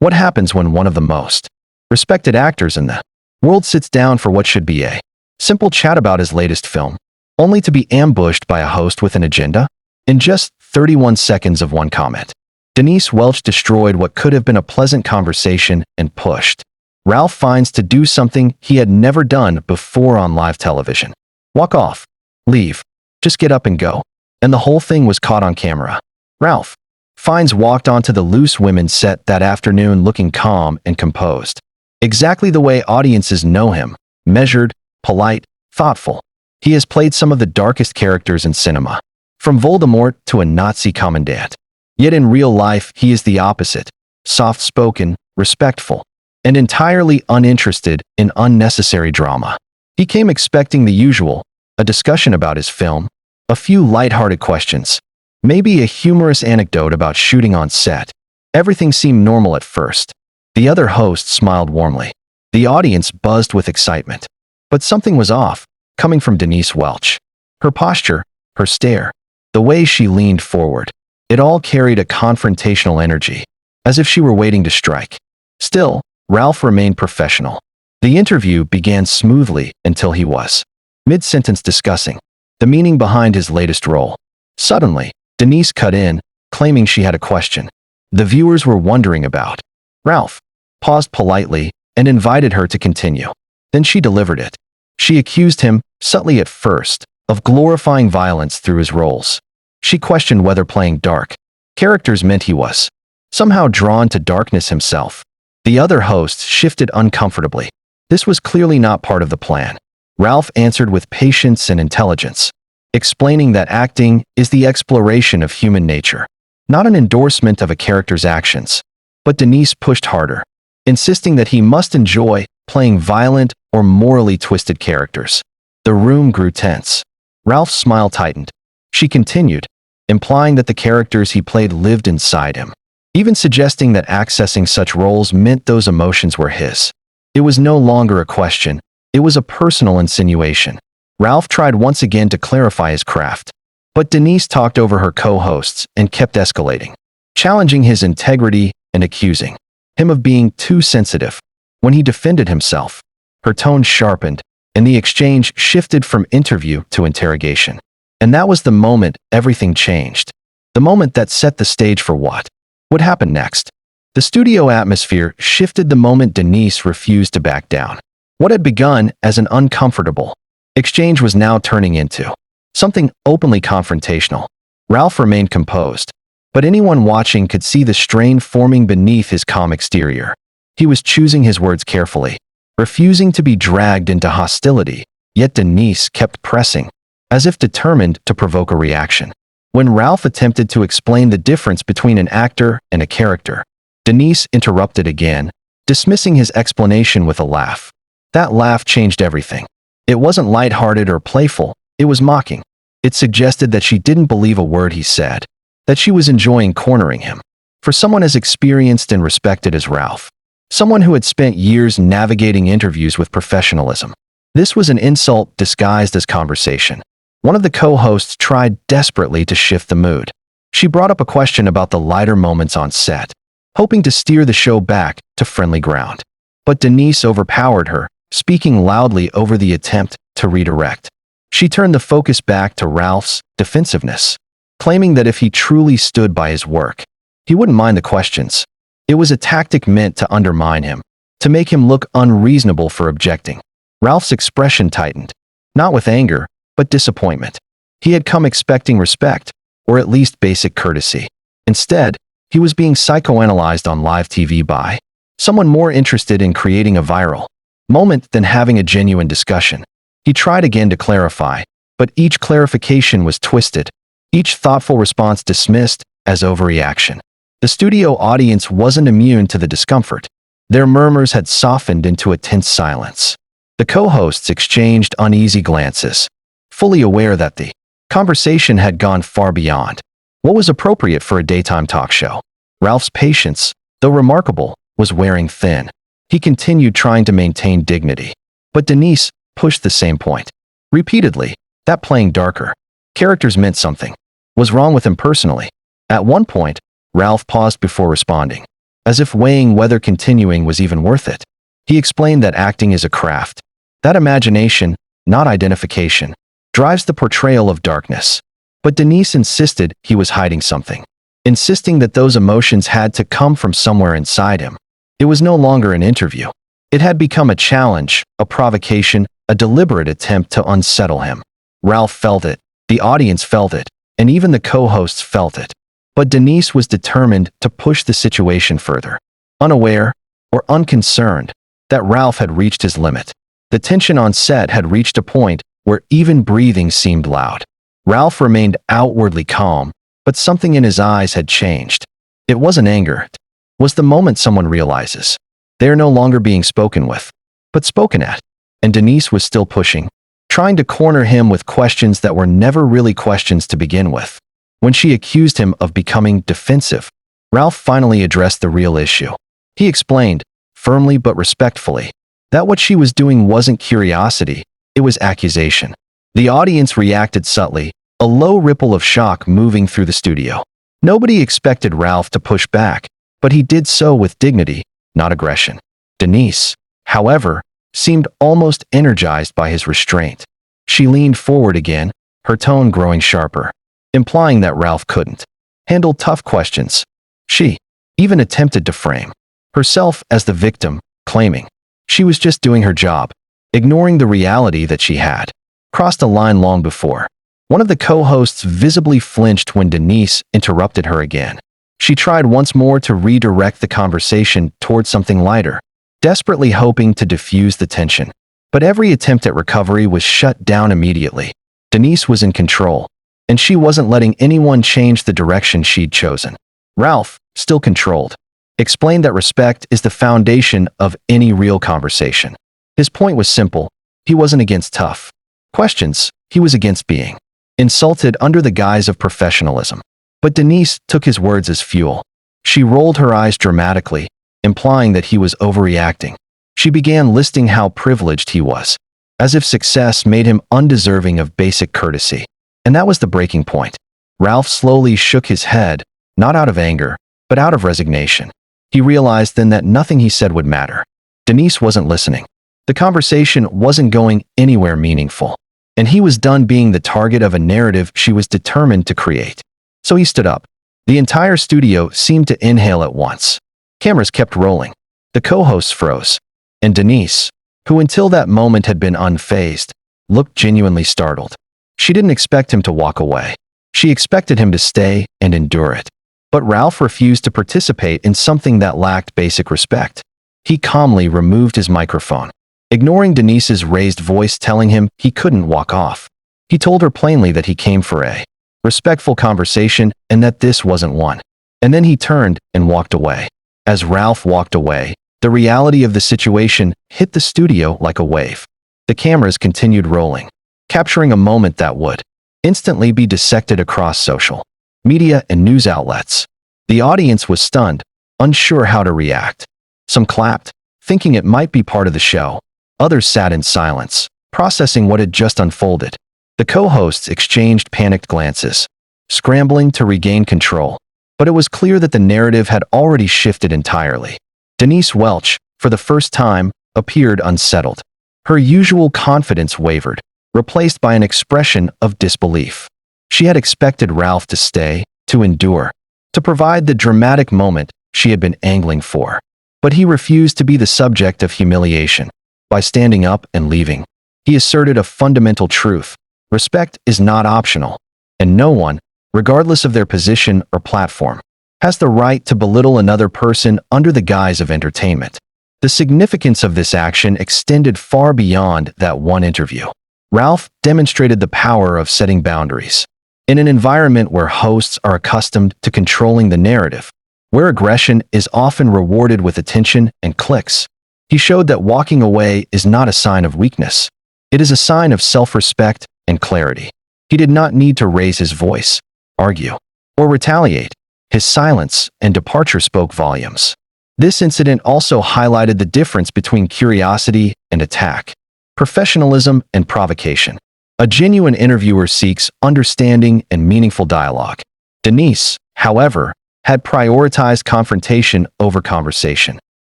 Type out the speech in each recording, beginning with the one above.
What happens when one of the most respected actors in the world sits down for what should be a simple chat about his latest film, only to be ambushed by a host with an agenda? In just 31 seconds of one comment, Denise Welch destroyed what could have been a pleasant conversation and pushed Ralph Fiennes to do something he had never done before on live television. Walk off. Leave. Just get up and go. And the whole thing was caught on camera. Ralph Fiennes walked onto the Loose Women's set that afternoon looking calm and composed. Exactly the way audiences know him: measured, polite, thoughtful. He has played some of the darkest characters in cinema, from Voldemort to a Nazi commandant. Yet in real life, he is the opposite: soft-spoken, respectful, and entirely uninterested in unnecessary drama. He came expecting the usual: a discussion about his film, a few lighthearted questions, maybe a humorous anecdote about shooting on set. Everything seemed normal at first. The other host smiled warmly. The audience buzzed with excitement. But something was off, coming from Denise Welch. Her posture, her stare, the way she leaned forward, it all carried a confrontational energy, as if she were waiting to strike. Still, Ralph remained professional. The interview began smoothly until he was mid-sentence discussing the meaning behind his latest role. Suddenly, Denise cut in, claiming she had a question the viewers were wondering about. Ralph paused politely and invited her to continue. Then she delivered it. She accused him, subtly at first, of glorifying violence through his roles. She questioned whether playing dark characters meant he was somehow drawn to darkness himself. The other hosts shifted uncomfortably. This was clearly not part of the plan. Ralph answered with patience and intelligence, explaining that acting is the exploration of human nature, not an endorsement of a character's actions. But Denise pushed harder, insisting that he must enjoy playing violent or morally twisted characters. The room grew tense. Ralph's smile tightened. She continued, implying that the characters he played lived inside him, even suggesting that accessing such roles meant those emotions were his. It was no longer a question, it was a personal insinuation. Ralph tried once again to clarify his craft, but Denise talked over her co-hosts and kept escalating, challenging his integrity and accusing him of being too sensitive. When he defended himself, her tone sharpened, and the exchange shifted from interview to interrogation. And that was the moment everything changed. The moment that set the stage for what would happen next. The studio atmosphere shifted the moment Denise refused to back down. What had begun as an uncomfortable exchange was now turning into something openly confrontational. Ralph remained composed, but anyone watching could see the strain forming beneath his calm exterior. He was choosing his words carefully, refusing to be dragged into hostility, yet Denise kept pressing, as if determined to provoke a reaction. When Ralph attempted to explain the difference between an actor and a character, Denise interrupted again, dismissing his explanation with a laugh. That laugh changed everything. It wasn't lighthearted or playful, it was mocking. It suggested that she didn't believe a word he said, that she was enjoying cornering him. For someone as experienced and respected as Ralph, someone who had spent years navigating interviews with professionalism, this was an insult disguised as conversation. One of the co-hosts tried desperately to shift the mood. She brought up a question about the lighter moments on set, hoping to steer the show back to friendly ground. But Denise overpowered her, speaking loudly over the attempt to redirect. She turned the focus back to Ralph's defensiveness, claiming that if he truly stood by his work, he wouldn't mind the questions. It was a tactic meant to undermine him, to make him look unreasonable for objecting. Ralph's expression tightened, not with anger, but disappointment. He had come expecting respect, or at least basic courtesy. Instead, he was being psychoanalyzed on live TV by someone more interested in creating a viral moment than having a genuine discussion. He tried again to clarify, but each clarification was twisted, each thoughtful response dismissed as overreaction. The studio audience wasn't immune to the discomfort. Their murmurs had softened into a tense silence. The co-hosts exchanged uneasy glances, fully aware that the conversation had gone far beyond what was appropriate for a daytime talk show. Ralph's patience, though remarkable, was wearing thin. He continued trying to maintain dignity, but Denise pushed the same point repeatedly, that playing darker characters meant something was wrong with him personally. At one point, Ralph paused before responding. as if weighing whether continuing was even worth it. He explained that acting is a craft, that imagination, not identification, drives the portrayal of darkness. But Denise insisted he was hiding something, insisting that those emotions had to come from somewhere inside him. It was no longer an interview. It had become a challenge, a provocation, a deliberate attempt to unsettle him. Ralph felt it, the audience felt it, and even the co-hosts felt it. But Denise was determined to push the situation further, unaware or unconcerned that Ralph had reached his limit. The tension on set had reached a point where even breathing seemed loud. Ralph remained outwardly calm, but something in his eyes had changed. It wasn't anger. It was the moment someone realizes they are no longer being spoken with, but spoken at. And Denise was still pushing, trying to corner him with questions that were never really questions to begin with. When she accused him of becoming defensive, Ralph finally addressed the real issue. He explained, firmly but respectfully, that what she was doing wasn't curiosity, it was accusation. The audience reacted subtly, a low ripple of shock moving through the studio. Nobody expected Ralph to push back, but he did so with dignity, not aggression. Denise, however, seemed almost energized by his restraint. She leaned forward again, her tone growing sharper, implying that Ralph couldn't handle tough questions. She even attempted to frame herself as the victim, claiming she was just doing her job, ignoring the reality that she had crossed a line long before. One of the co-hosts visibly flinched when Denise interrupted her again. She tried once more to redirect the conversation toward something lighter, desperately hoping to diffuse the tension. But every attempt at recovery was shut down immediately. Denise was in control, and she wasn't letting anyone change the direction she'd chosen. Ralph, still controlled, explained that respect is the foundation of any real conversation. His point was simple. He wasn't against tough questions, he was against being insulted under the guise of professionalism. But Denise took his words as fuel. She rolled her eyes dramatically, implying that he was overreacting. She began listing how privileged he was, as if success made him undeserving of basic courtesy. And that was the breaking point. Ralph slowly shook his head, not out of anger, but out of resignation. He realized then that nothing he said would matter. Denise wasn't listening. The conversation wasn't going anywhere meaningful, and he was done being the target of a narrative she was determined to create. So he stood up. The entire studio seemed to inhale at once. Cameras kept rolling. The co-hosts froze. And Denise, who until that moment had been unfazed, looked genuinely startled. She didn't expect him to walk away. She expected him to stay and endure it. But Ralph refused to participate in something that lacked basic respect. He calmly removed his microphone, ignoring Denise's raised voice telling him he couldn't walk off. He told her plainly that he came for a respectful conversation and that this wasn't one. And then he turned and walked away. As Ralph walked away, the reality of the situation hit the studio like a wave. The cameras continued rolling, capturing a moment that would instantly be dissected across social media and news outlets. The audience was stunned, unsure how to react. Some clapped, thinking it might be part of the show. Others sat in silence, processing what had just unfolded. The co-hosts exchanged panicked glances, scrambling to regain control. But it was clear that the narrative had already shifted entirely. Denise Welch, for the first time, appeared unsettled. Her usual confidence wavered, replaced by an expression of disbelief. She had expected Ralph to stay, to endure, to provide the dramatic moment she had been angling for. But he refused to be the subject of humiliation. By standing up and leaving, he asserted a fundamental truth. Respect is not optional, and no one, regardless of their position or platform, has the right to belittle another person under the guise of entertainment. The significance of this action extended far beyond that one interview. Ralph demonstrated the power of setting boundaries. In an environment where hosts are accustomed to controlling the narrative, where aggression is often rewarded with attention and clicks, he showed that walking away is not a sign of weakness. It is a sign of self-respect and clarity. He did not need to raise his voice, argue, or retaliate. His silence and departure spoke volumes. This incident also highlighted the difference between curiosity and attack, professionalism and provocation. A genuine interviewer seeks understanding and meaningful dialogue. Denise, however, had prioritized confrontation over conversation,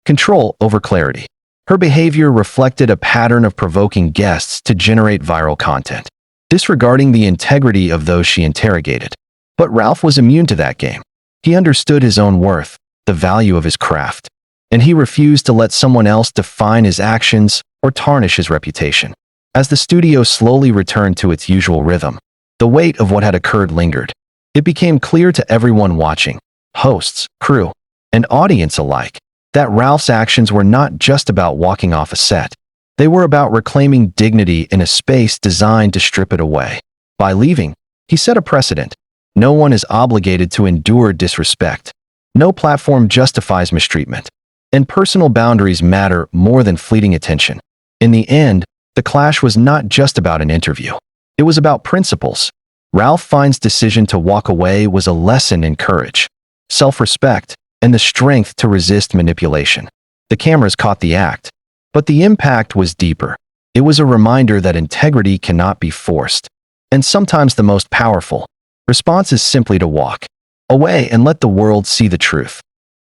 control over clarity. Her behavior reflected a pattern of provoking guests to generate viral content, disregarding the integrity of those she interrogated. But Ralph was immune to that game. He understood his own worth, the value of his craft, and he refused to let someone else define his actions or tarnish his reputation. As the studio slowly returned to its usual rhythm, the weight of what had occurred lingered. It became clear to everyone watching, hosts, crew, and audience alike, that Ralph's actions were not just about walking off a set. They were about reclaiming dignity in a space designed to strip it away. By leaving, he set a precedent. No one is obligated to endure disrespect. No platform justifies mistreatment. And personal boundaries matter more than fleeting attention. In the end, the clash was not just about an interview. It was about principles. Ralph Fiennes' decision to walk away was a lesson in courage, self-respect, and the strength to resist manipulation. The cameras caught the act, but the impact was deeper. It was a reminder that integrity cannot be forced. And sometimes the most powerful response is simply to walk away and let the world see the truth.